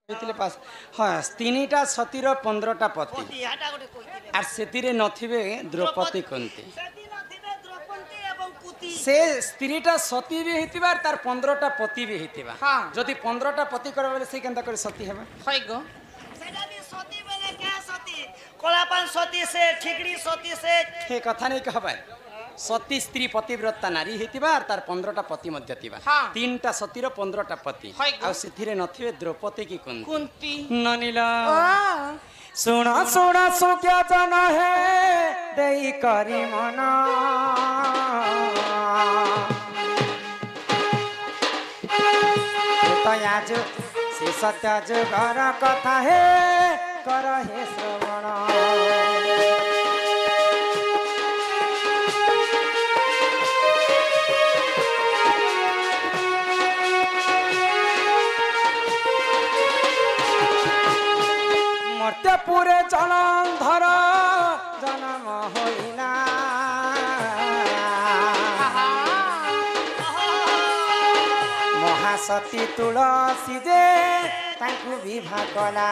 पास हाँ तीनटा सतीर 15टा पति आर से नथिबे द्रौपदी कुंती से स्त्रीटा सती भी होइतिबा तार 15टा पति भी होइतिबा जदि 15टा पति करबा बेले से केनता करे सती हेबा होय गो सेटा भी सती बेले क्या सती कोलापन सती से ठिकड़ी सती से हे कथा नहीं कहबा सती स्त्री पतिव्रता नारी होइतिबा तार 15टा पति मध्य थिबा तीनटा सतीर 15टा पति आ सेथिरे नथिबे द्रौपदी की कुंती ननिला सुना सुना सो क्या जाना है देई करी मना आज से सत्य जुगर कथा है कर हे श्रवण मर्त्यपुरे जलंधर जन्म होइना महासती तुलसी जे तांकु विवाह कला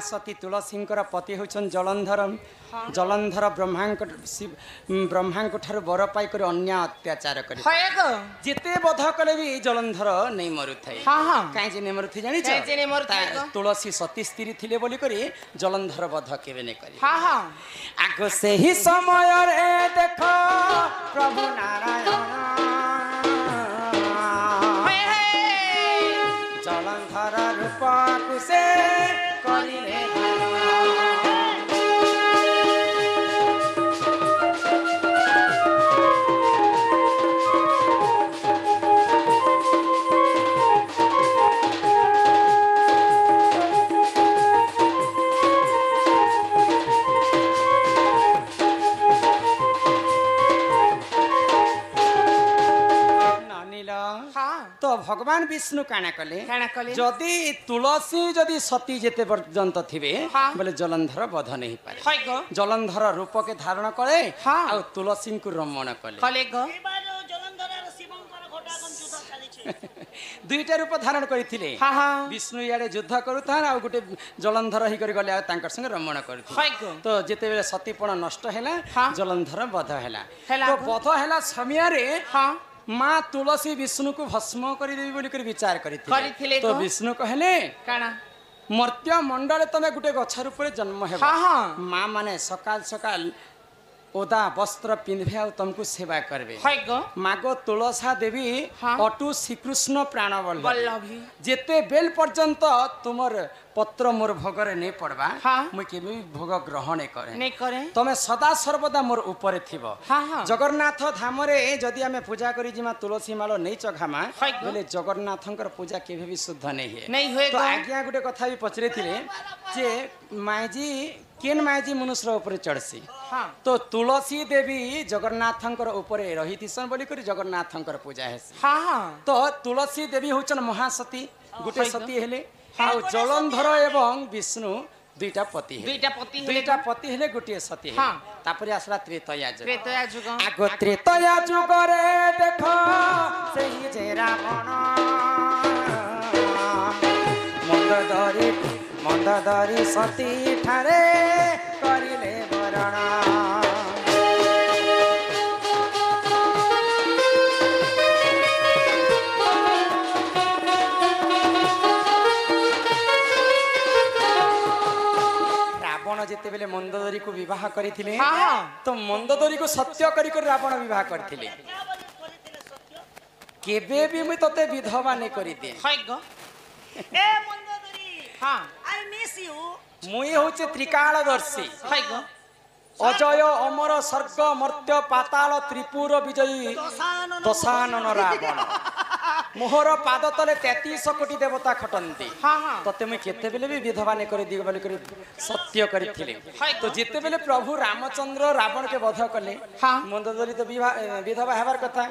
सती तुलसी पति होचन जलंधर जलंधर ब्रह्मा ठार बर पाई कर अन्य अत्याचार कर जिते बध कले भी जलंधर नहीं मरु थाए कहीं जे नहीं मरु थी जानी तुलसी सती स्त्री थिले बोली करी जलंधर बध केबे नहीं करी आगो से ही समय रे देखो प्रभु नारायण जलंधर रूप कुसे करिले तो भगवान विष्णु काना कले जदि तुलसी जदि सती जेते पर्यंत थिबे बोले जलंधर बध नहीं पारे जलंधर रूप के धारण करे आ तुलसी को रमण कले दुईटा रूप धारण करथिले विष्णु याडे युद्ध करूथान आ गुटे जलंधर ही कर गले तांकर संग रमण करथिले तो जेते बेले सतीपण नष्ट हैला जलंधर बध हैला तो बध हैला समय रे माँ तुलसी विष्णु को भस्म कर देवी बोली कर विचार करिथिले तो विष्णु कहले काना मर्त्य मंडल तमे गुटे गछर ऊपर जन्म हेबा माँ माने सकाल सकाल ओदा वस्त्र पिंधे आ तुमको सेवा करबे मागो तुलसा देवी अटु श्रीकृष्ण प्राण वल्लभी जेते बेल पर्यंत तुमर पत्र मोर भोगरे नहीं पड़बा मुई केबे भोग ग्रहण नहीं करे तमे सदा सर्वदा मोर ऊपर थिबो जगन्नाथ धाम रे जदी आमे पूजा करी जिमा तुलसी मालो नहीं चघामा बोले जगन्नाथंकर पूजा केबे भी शुद्ध नहीं है तो आज्ञा गुटे कथा भी पचरे थिले जे मायजी केन मायजी मनुष्य ऊपर चढ़सी तो तुलसी देवी जगन्नाथंकर ऊपर रही थिसन बोली करी जगन्नाथंकर पूजा हेसी तो तुलसी देवी होचन महासती गुटे सती हेले जलंधर एवं विष्णु दुईटा पति हेले गोटे सती तापरे आसला त्रेतया जुग आगो त्रेतया जुग रे देखो सेही जे रावण मंदधरी सती ठारे करिले वरण जेते बेले मंदोदरी को विवाह करिथिले तो मंदोदरी को सत्य करी कर रावण विवाह करथिले केबे भी मुई तते विधवा ने करी दे ए मंदोदरी आई मिस यू मुई होचे त्रिकालदर्शी अजय अमर सर्ग मर्त्य पाताल त्रिपुर विजयी दशानन रावण मोहर पाद तले 33 कोटी देवता खटंती तते मुई केते बेले भी विधवा ने कर दिग बोली कर सत्य करथिले तो जेते बेले प्रभु रामचंद्र रावण के वध कले मंदोदरी तो विधवा हेबार कथा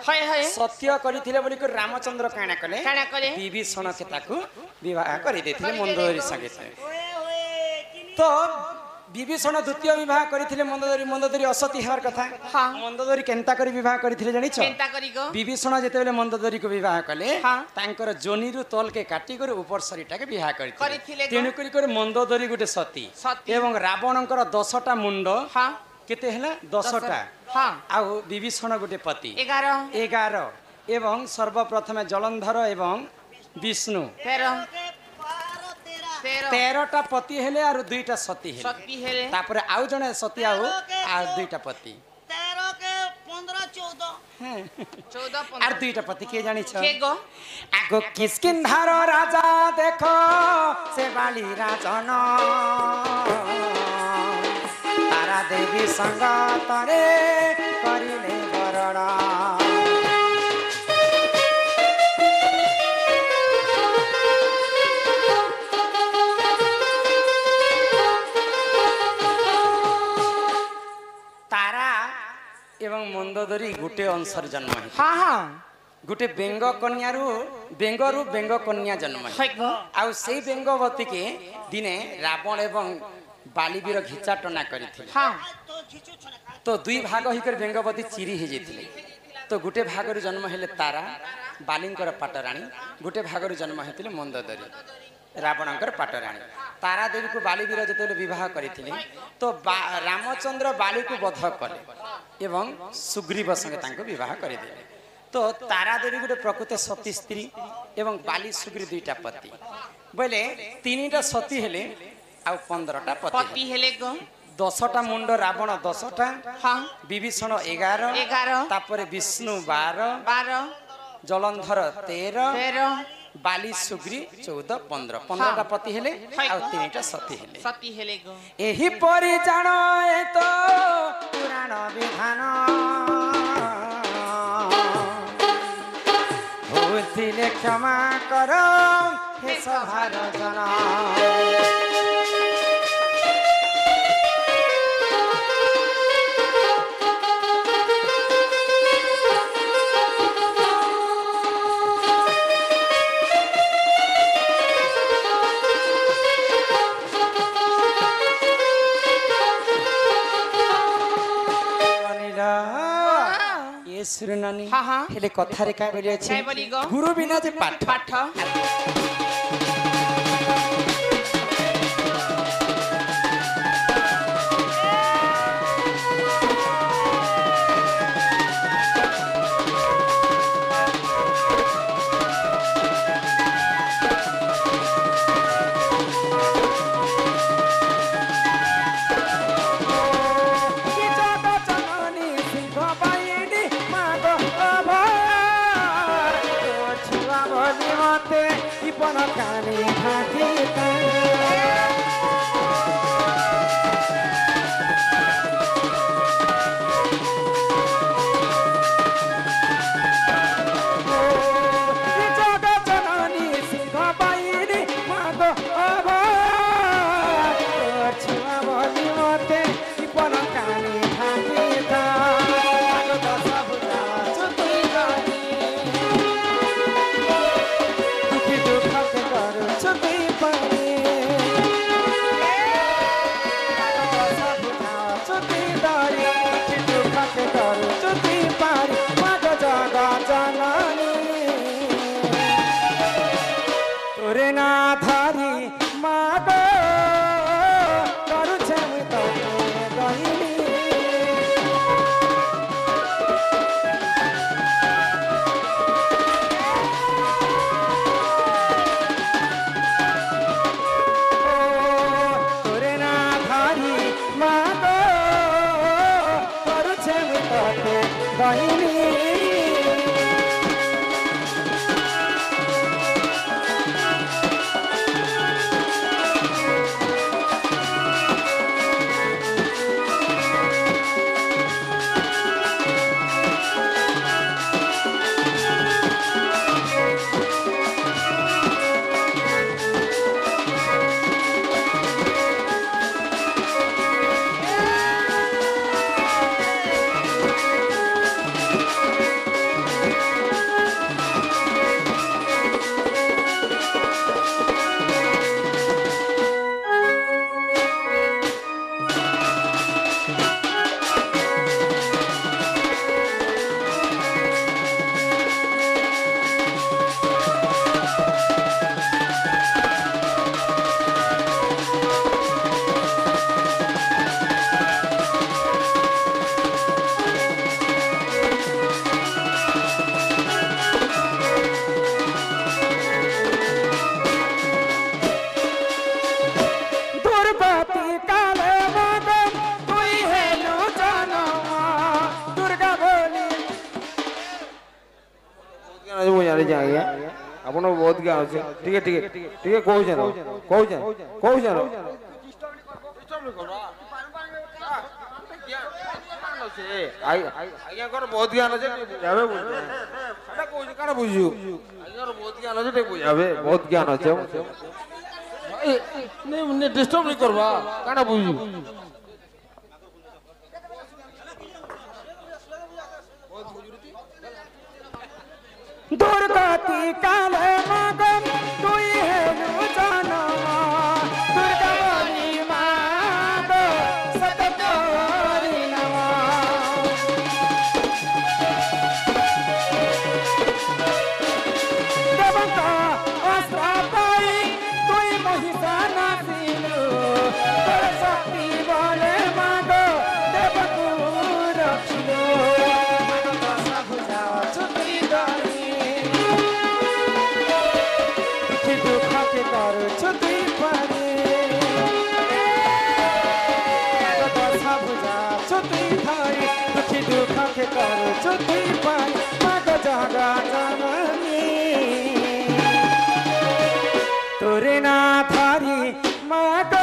सत्य करथिले बोली कर रामचंद्र काना कले विभीषण के ताकू विवाह करि देथिले मंदोदरी संगे तो विभीषण द्वितीय विवाह करथिले मंदोदरी असती हेबार कथा मंदोदरी केनता करी विवाह करथिले जानिछ केनता करी गो विभीषण जेतेबेले मंदोदरी को विवाह कले तांकर जोनीरु तल के काटी कर ऊपर शरीरटा के विवाह करथिले तेनु करी कर मंदोदरी गुटे सती एवं रावणंकर 10टा मुंड केते हला 10टा आ विभीषण गुटे पति 11 एवं सर्वप्रथम जलंधर एवं विष्णु 13टा पति हेले और 2टा सती हेले तापरे आउ जने सती आउ 2टा पति 13 के 15 14 और 2टा पति के जानि छ के गो आगो किष्किंधार राजा देखो से बाली राजन तारा देवी संग तरे करिले बरड़ा एवं मंदोदरी गुटे अंशर जन्म है गुटे बेंग कन्यारू बेंग कन्या जन्म है आउ से बेंगवती के दिने रावण एवं बालीवीर घिचाटना करथिले तो दुई भाग होकर बेंगवती चिरी हे जेथिले तो गुटे भागरु जन्म हेले तारा बालींकर पाटराणी गुटे भागरु जन्म हेतिले मंदोदरी रावणंकर पाटराणी तारा देवी को बालीवीर जेतेले विवाह करथिले तो रामचंद्र बाली को वध कले एवं सुग्रीव संगे तांको विवाह करदेले तो तारा देवी गोटे प्रकृत सती स्त्री एवं बाली सुग्रीव 2टा पति बोले 3टा सती हेले आ 15टा पति हेले 10टा मुंड रावण 10टा विभीषण 11 तापरे विष्णु 12 जलंधर 13 बाली सुग्री 14-15 पति हेले आ 3टा सती हेले एही परि जानो ए तो पुराण विधान होथिले क्षमा करो हे सभार जना सुरनानी हेले कथारे का बोली अछि गुरु बिना जे पाठ ଜାଣିଛି ଆଜ୍ଞା ଆପଣ ବହୁତ ଜ୍ଞାନ ଅଛି ଟିକେ ଟିକେ ଟିକେ କହୁଛନ କହୁଛନ କହୁଛନ ଆଜ୍ଞାଙ୍କର ବହୁତ ଜ୍ଞାନ ଅଛି ବୁଝାବେ ସେଟା କହୁଛି କାଣା ବୁଝୁ ଆଜ୍ଞାଙ୍କର ବହୁତ ଜ୍ଞାନ ଅଛି ଟିକେ ବୁଝାବେ ବହୁତ ଜ୍ଞାନ ଅଛି ଡିଷ୍ଟର୍ବ नहीं करवा काना बुझी दुर्गति काले मगन तुई है जानवा दुर्गावली माग सतगोरी नवा देवता अस्त्रापाई तुई महिषाना सिलु तोर शक्ति बोले माग देवकु रखिलो छुट्टी पानी दशा भुजा छुट्टी थारी दुखी दुख के कर छुट्टी पानी माग जागा जननी तोरे ना थारी माग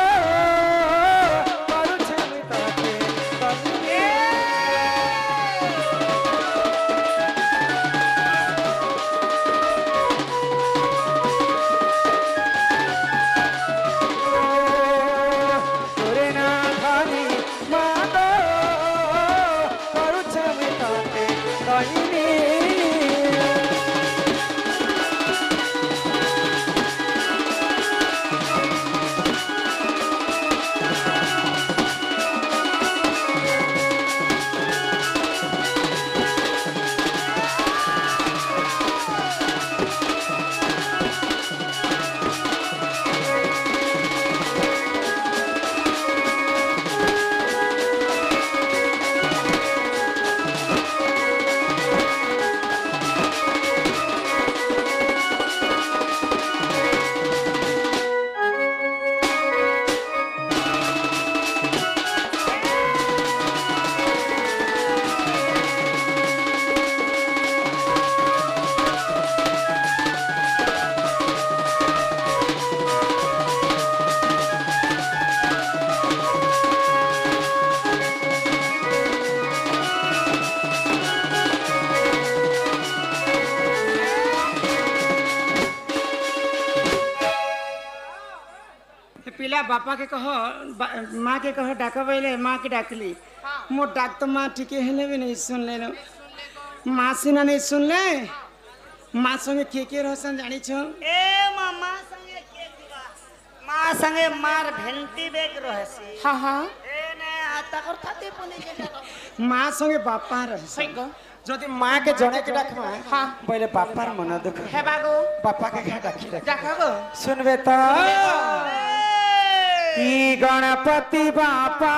पिला बापा के कह माँ के कह डाक बोले माँ के डाकली मो डाक तो माँ ठीक है भी नहीं सुन ले माँ सीना नहीं सुन ले माँ संगे के रहसन जानी छो ए मामा संगे के दिवा माँ संगे मार भेंटी बेग रहसी हाँ हाँ ए ने आता कर थाते पुनी के माँ संगे बापा रहसी जदि माँ के जने के डाक माँ हाँ पहले बापा मन दुख है बागो बापा के घर डाकी डाकाबो सुनबे तो गणपति बापा